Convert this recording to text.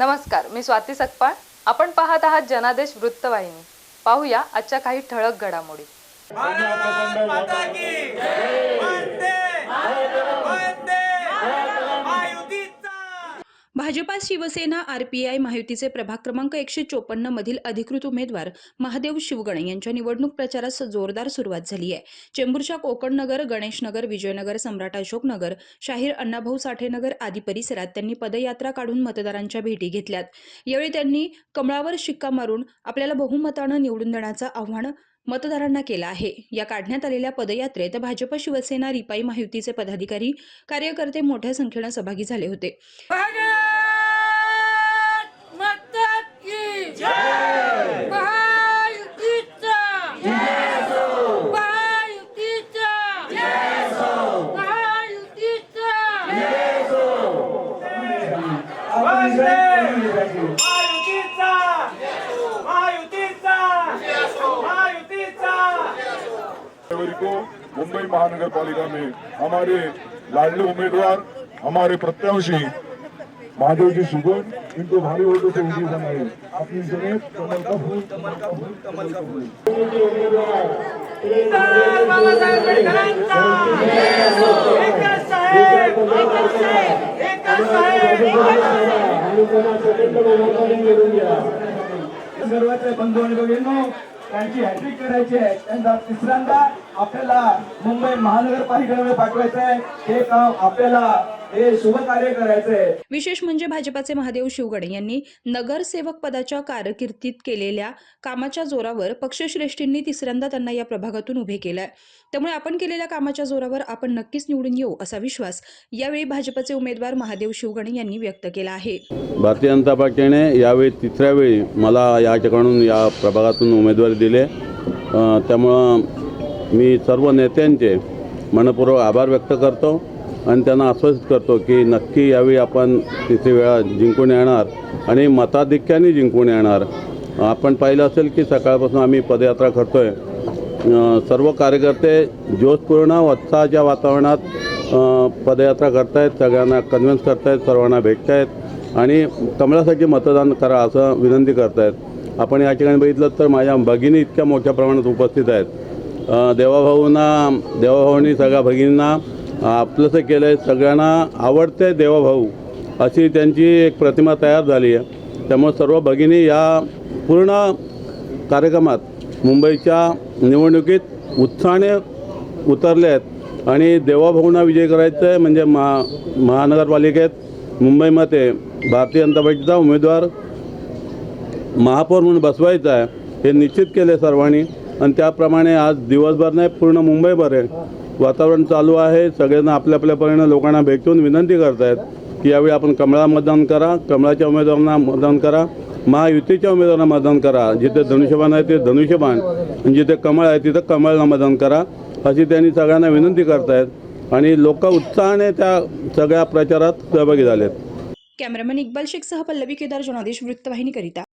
नमस्कार, मी स्वाती सकपाळ. आपण पाहत आहात जनादेश वृत्तवाहिनी. पाहूया आजच्या काही ठळक घडामोडी. भारत माता की जय. वंदे वंदे महायुतीचा. भाजपा, शिवसेना, आरपीआय महायुतीचे प्रभाग क्रमांक 154 मधील अधिकृत उमेदवार महादेव शिवगणे यांच्या निवडणूक प्रचारास जोरदार सुरुवात झाली आहे. चेंबूरच्या कोकणनगर, गणेशनगर, विजयनगर, सम्राट अशोकनगर, शाहीर अण्णाभाऊ साठे नगर आदी परिसरात त्यांनी पदयात्रा काढून मतदारांच्या भेटी घेतल्यात. यावेळी त्यांनी कमळावर शिक्का मारून आपल्याला बहुमतानं निवडून देण्याचं आव्हान मतदारांना केलं आहे. या काढण्यात आलेल्या पदयात्रेत भाजप, शिवसेना, रिपाई महायुतीचे पदाधिकारी, कार्यकर्ते मोठ्या संख्येनं सहभागी झाले होते. मुंबई महानगर पालिका में हमारे लाडले उम्मीदवार, हमारे प्रत्याशी महादेव जी सुगन, इनको भारी वोटों से विजयी बनाए. अपनी जगह कमल का फूल, कमल का फूल, कमल का फूल. सर्वांचे बंधू आणि भगिनींनो, त्यांची हॅट्रिक करायची आहे. त्यांना तिसऱ्यांदा आपल्याला मुंबई महानगरपालिकेमध्ये पाठवायचं आहे. हे काम आपल्याला हे शुभ कार्य करायचं आहे. विशेष म्हणजे भाजपाचे महादेव शिवगणे यांनी नगरसेवक पदाच्या कारकिर्दीत केलेल्या कामाच्या जोरावर पक्षश्रेष्ठींनी तिसऱ्यांदा त्यांना या प्रभागातून उभे केलंय. त्यामुळे आपण केलेल्या कामाच्या जोरावर आपण नक्कीच निवडून येऊ असा विश्वास यावेळी भाजपचे उमेदवार महादेव शिवगणे यांनी व्यक्त केला आहे. भारतीय जनता पार्टीने यावेळी तिसऱ्या वेळी मला या ठिकाणून या प्रभागातून उमेदवारी दिले. त्यामुळं मी सर्व नेत्यांचे मनपूर्वक आभार व्यक्त करतो आणि त्यांना आश्वासित करतो की नक्की यावेळी आपण तिसरी वेळा जिंकून येणार आणि मताधिक्याने जिंकून येणार. आपण पाहिलं असेल की सकाळपासून आम्ही पदयात्रा करतोय. सर्व कार्यकर्ते जोशपूर्ण उत्साहाच्या वातावरणात पदयात्रा करतायत, सगळ्यांना कन्व्हिन्स करतायत, सर्वांना भेटतायत आणि कमळासाठी मतदान करा असं विनंती करतायत. आपण या ठिकाणी बघितलं तर माझ्या भगिनी इतक्या मोठ्या प्रमाणात उपस्थित आहेत. देवाभाऊंनी सगळ्या भगिनींना आपलंसं केलं आहे. सगळ्यांना आवडते देवाभाऊ अशी त्यांची एक प्रतिमा तयार झाली आहे. त्यामुळे सर्व भगिनी या पूर्ण कार्यक्रमात मुंबईच्या निवडणुकीत उत्साहाने उतरले आहेत आणि देवाभाऊंना विजय करायचं आहे. म्हणजे महानगरपालिकेत मुंबईमध्ये भारतीय जनता पार्टीचा उमेदवार महापौर म्हणून बसवायचा आहे हे निश्चित केले सर्वांनी आणि त्याप्रमाणे आज दिवसभर नाही पूर्ण मुंबईभर आहे वातावरण चालू आहे. सगळ्यांना आपल्या आपल्यापर्यंत लोकांना भेटून विनंती करतायत की यावेळी आपण कमळा मतदान करा, कमळाच्या उमेदवारांना मतदान करा, महायुतीच्या उमेदवारांना मतदान करा. जिथे धनुष्यबाण आहे ते धनुष्यबाण आणि जिथे कमळ आहे तिथं कमळला मतदान करा अशी त्यांनी सगळ्यांना विनंती करतायत आणि लोक उत्साहाने त्या सगळ्या प्रचारात सहभागी झालेत. कॅमेरामन इक्बाल शेखसह पल्लवी केदार, जनादेश वृत्तवाहिनीकरिता.